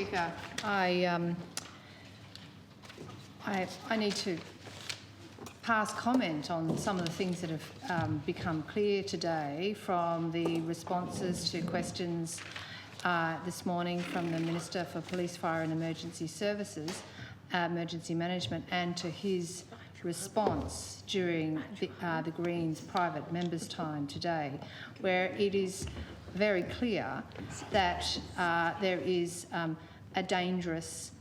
Speaker, I need to pass comment on some of the things that have become clear today from the responses to questions this morning from the Minister for Police, Fire and Emergency Services, Emergency Management, and to his response during the Greens private members' time today, where it is very clear that there is a dangerous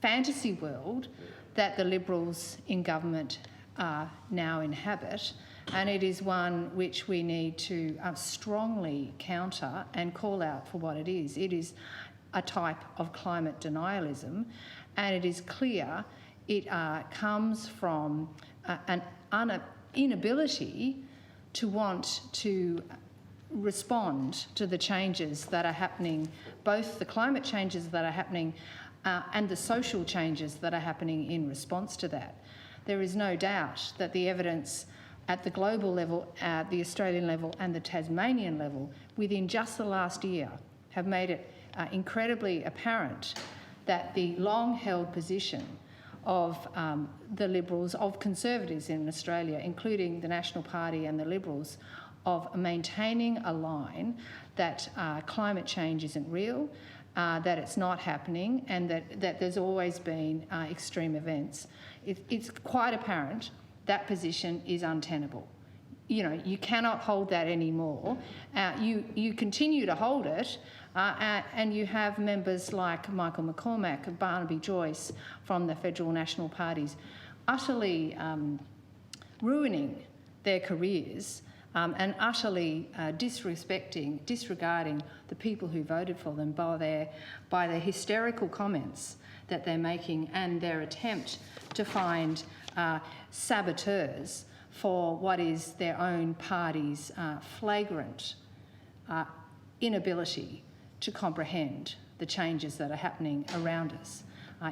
fantasy world that the Liberals in government now inhabit, and it is one which we need to strongly counter and call out for what it is. It is a type of climate denialism, and it is clear it comes from an inability to want to respond to the changes that are happening, both the climate changes that are happening and the social changes that are happening in response to that. There is no doubt that the evidence at the global level, the Australian level and the Tasmanian level within just the last year have made it incredibly apparent that the long-held position of the Liberals, of Conservatives in Australia, including the National Party and the Liberals, of maintaining a line that climate change isn't real, that it's not happening, and that there's always been extreme events. It's quite apparent that position is untenable. You know, you cannot hold that anymore. You continue to hold it, and you have members like Michael McCormack and Barnaby Joyce from the federal national parties utterly ruining their careers and utterly disregarding the people who voted for them by their hysterical comments that they're making and their attempt to find saboteurs for what is their own party's flagrant inability to comprehend the changes that are happening around us.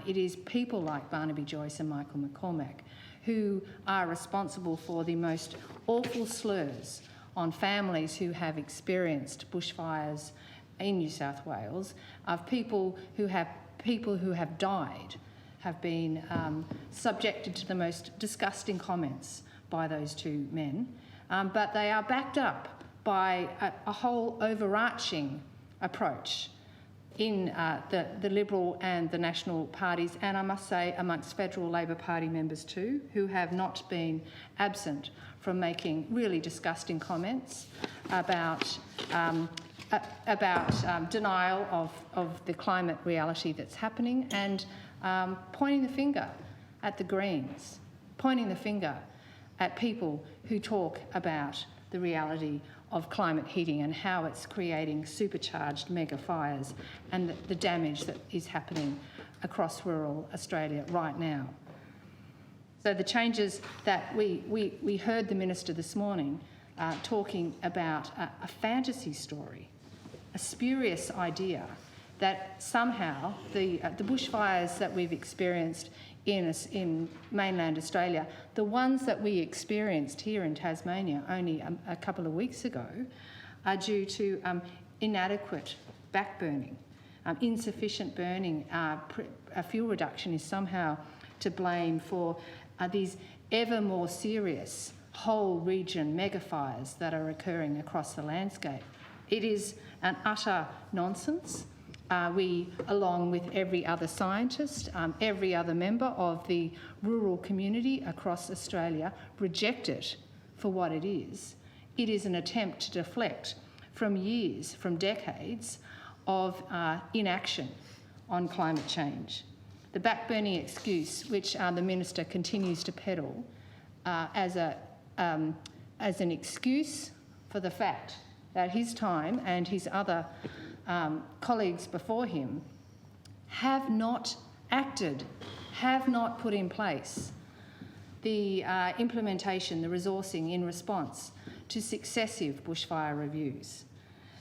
It is people like Barnaby Joyce and Michael McCormack who are responsible for the most awful slurs on families who have experienced bushfires in New South Wales, of people who have died, have been subjected to the most disgusting comments by those two men, but they are backed up by a whole overarching approach in the Liberal and the National parties, and I must say amongst federal Labor Party members too, who have not been absent from making really disgusting comments about denial of the climate reality that's happening, and pointing the finger at the Greens, pointing the finger at people who talk about the reality of climate heating and how it's creating supercharged mega fires and the damage that is happening across rural Australia right now. So the changes that we heard the Minister this morning talking about a fantasy story, a spurious idea that somehow the bushfires that we've experienced in mainland Australia, the ones that we experienced here in Tasmania only a couple of weeks ago, are due to inadequate backburning, insufficient burning. A fuel reduction is somehow to blame for these ever more serious whole region megafires that are occurring across the landscape. It is an utter nonsense. We, along with every other scientist, every other member of the rural community across Australia, reject it for what it is. It is an attempt to deflect from years, from decades of inaction on climate change. The backburning excuse, which the Minister continues to peddle as an excuse for the fact that his time and his other colleagues before him have not acted, have not put in place the implementation, the resourcing in response to successive bushfire reviews.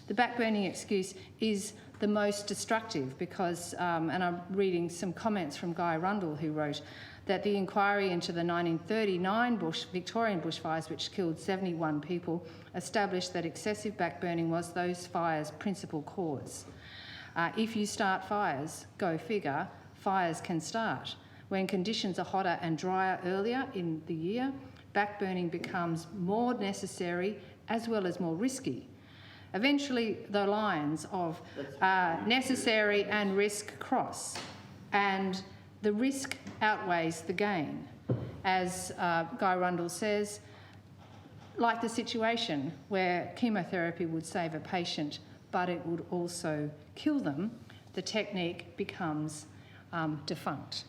The backburning excuse is the most destructive because, and I'm reading some comments from Guy Rundle, who wrote that the inquiry into the 1939 Victorian bushfires, which killed 71 people, established that excessive backburning was those fires' principal cause. If you start fires, go figure, fires can start. When conditions are hotter and drier earlier in the year, backburning becomes more necessary as well as more risky. Eventually, the lines of necessary and risk cross, and the risk outweighs the gain. As Guy Rundle says, like the situation where chemotherapy would save a patient but it would also kill them, the technique becomes defunct.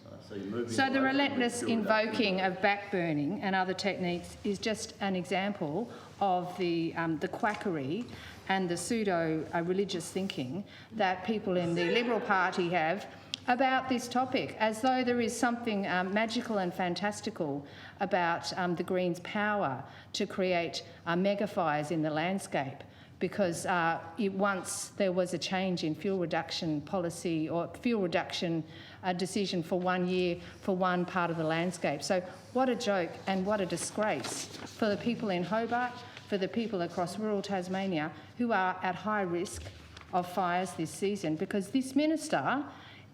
So the relentless invoking of backburning and other techniques is just an example of the quackery and the pseudo-religious thinking that people in the Liberal Party have about this topic, as though there is something magical and fantastical about the Greens' power to create megafires in the landscape, because once there was a change in fuel reduction policy or fuel reduction decision for 1 year for one part of the landscape. So what a joke and what a disgrace for the people in Hobart, for the people across rural Tasmania who are at high risk of fires this season, because this minister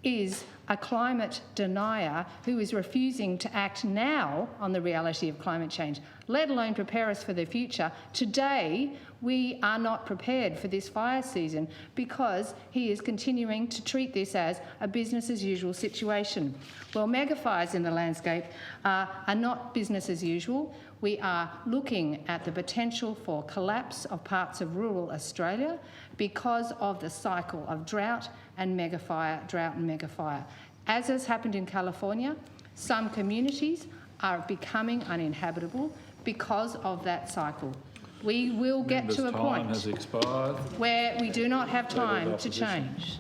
is a climate denier who is refusing to act now on the reality of climate change, let alone prepare us for the future. Today, we are not prepared for this fire season because he is continuing to treat this as a business as usual situation. Well, megafires in the landscape are not business as usual. We are looking at the potential for collapse of parts of rural Australia because of the cycle of drought and megafire. As has happened in California, some communities are becoming uninhabitable because of that cycle. We will get to a point has expired. where we do not have time to change.